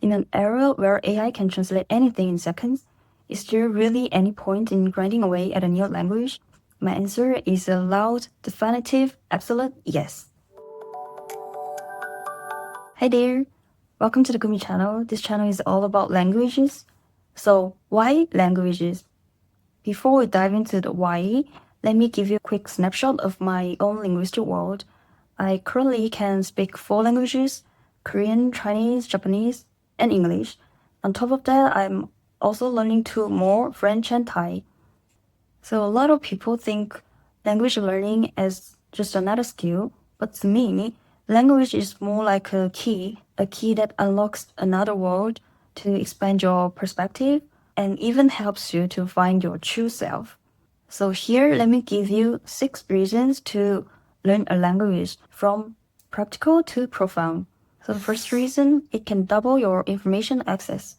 In an era where AI can translate anything in seconds, is there really any point in grinding away at a new language? My answer is a loud, definitive, absolute yes. Hi there! Welcome to the Gumi channel. This channel is all about languages. So, why languages? Before we dive into the why, let me give you a quick snapshot of my own linguistic world. I currently can speak 4 languages: Korean, Chinese, Japanese, and English. On top of that, I'm also learning 2 more, French and Thai. So a lot of people think language learning is just another skill, but to me, language is more like a key that unlocks another world to expand your perspective and even helps you to find your true self. So here, let me give you 6 reasons to learn a language, from practical to profound. So the first reason, it can double your information access.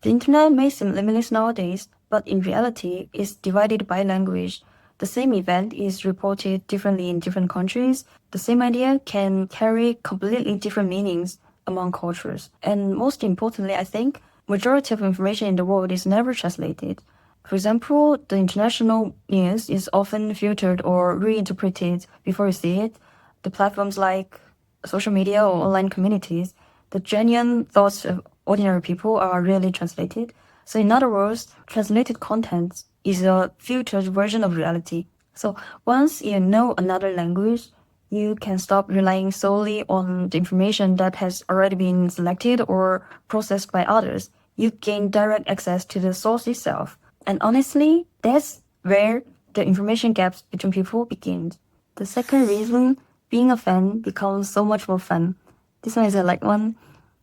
The internet may seem limitless nowadays, but in reality, it's divided by language. The same event is reported differently in different countries. The same idea can carry completely different meanings among cultures. And most importantly, I think, majority of information in the world is never translated. For example, the international news is often filtered or reinterpreted before you see it. The platforms like social media or online communities, the genuine thoughts of ordinary people are rarely translated. So in other words, translated content is a filtered version of reality. So once you know another language, you can stop relying solely on the information that has already been selected or processed by others. You gain direct access to the source itself. And honestly, that's where the information gaps between people begin. The second reason, being a fan becomes so much more fun. This one is a light one.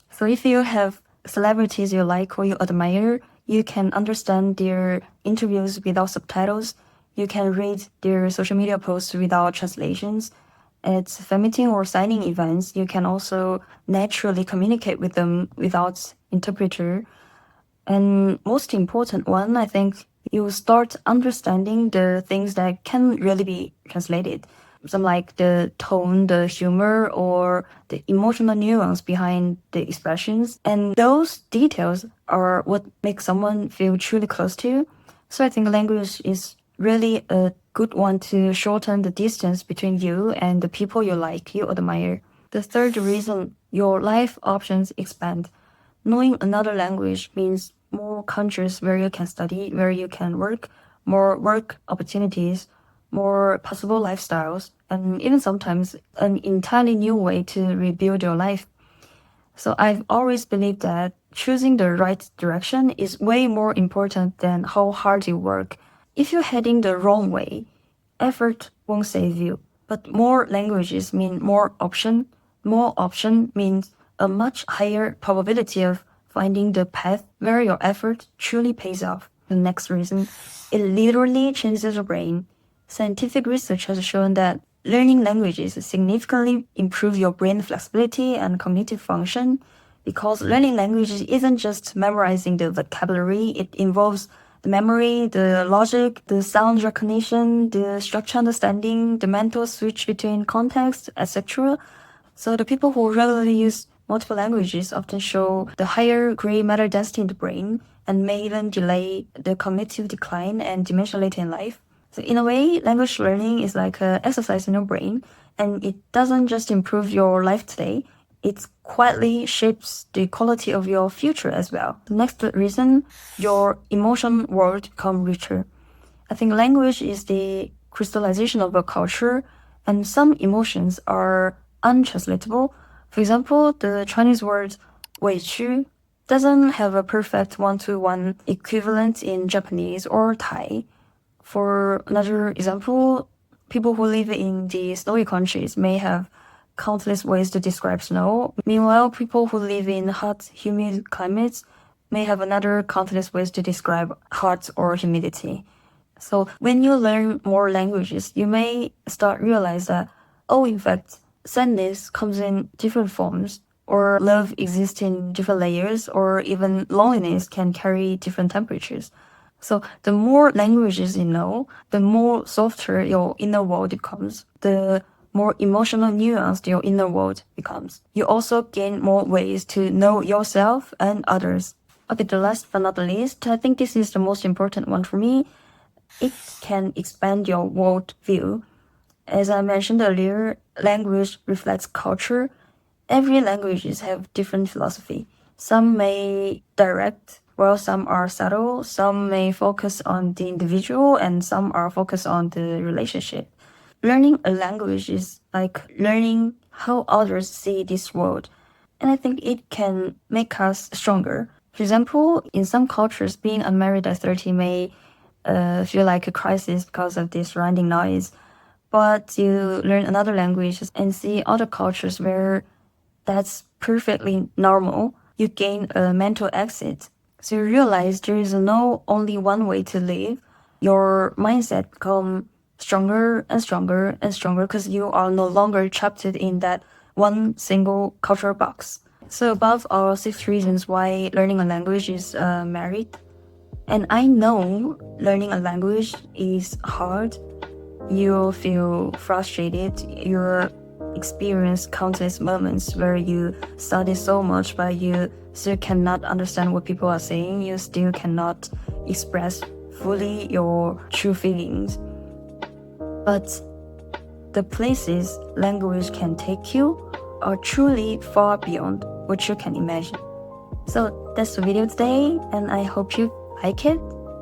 So if you have celebrities you like or you admire, you can understand their interviews without subtitles. You can read their social media posts without translations. At fan meeting or signing events, you can also naturally communicate with them without interpreter. And most important one, I think you start understanding the things that can really be translated. Some like the tone, the humor, or the emotional nuance behind the expressions. And those details are what make someone feel truly close to you. So I think language is really a good one to shorten the distance between you and the people you like, you admire. The third reason, your life options expand. Knowing another language means more countries where you can study, where you can work, more work opportunities, more possible lifestyles, and even sometimes an entirely new way to rebuild your life. So I've always believed that choosing the right direction is way more important than how hard you work. If you're heading the wrong way, effort won't save you. But more languages mean more option. More option means a much higher probability of finding the path where your effort truly pays off. The next reason, it literally changes your brain. Scientific research has shown that learning languages significantly improve your brain flexibility and cognitive function, because learning languages isn't just memorizing the vocabulary, it involves the memory, the logic, the sound recognition, the structure understanding, the mental switch between context, etc. So the people who regularly use multiple languages often show the higher gray matter density in the brain and may even delay the cognitive decline and dementia later in life. So in a way, language learning is like an exercise in your brain, and it doesn't just improve your life today, it quietly shapes the quality of your future as well. The next reason, your emotion world become richer. I think language is the crystallization of a culture, and some emotions are untranslatable. For example, the Chinese word 委屈 doesn't have a perfect one-to-one equivalent in Japanese or Thai. For another example, people who live in the snowy countries may have countless ways to describe snow. Meanwhile, people who live in hot, humid climates may have another countless ways to describe hot or humidity. So when you learn more languages, you may start realize that, oh, in fact, sadness comes in different forms, or love exists in different layers, or even loneliness can carry different temperatures. So the more languages you know, the more softer your inner world becomes. The more emotional nuanced your inner world becomes. You also gain more ways to know yourself and others. Okay, the last but not the least, I think this is the most important one for me. It can expand your world view. As I mentioned earlier, language reflects culture. Every languages have different philosophy. Some may direct, while some are subtle. Some may focus on the individual, and some are focused on the relationship. Learning a language is like learning how others see this world. And I think it can make us stronger. For example, in some cultures, being unmarried at 30 may feel like a crisis because of the surrounding noise. But you learn another language and see other cultures where that's perfectly normal. You gain a mental exit. So you realize there is no only one way to live. Your mindset become stronger and stronger and stronger because you are no longer trapped in that one single cultural box. So above are 6 reasons why learning a language is merit. And I know learning a language is hard. You'll feel frustrated. You'll experience countless moments where you study so much but you still cannot understand what people are saying. You still cannot express fully your true feelings. But the places language can take you are truly far beyond what you can imagine. So that's the video today, and I hope you like it.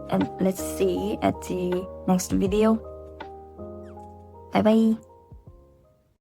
And let's see at the next video. Bye bye.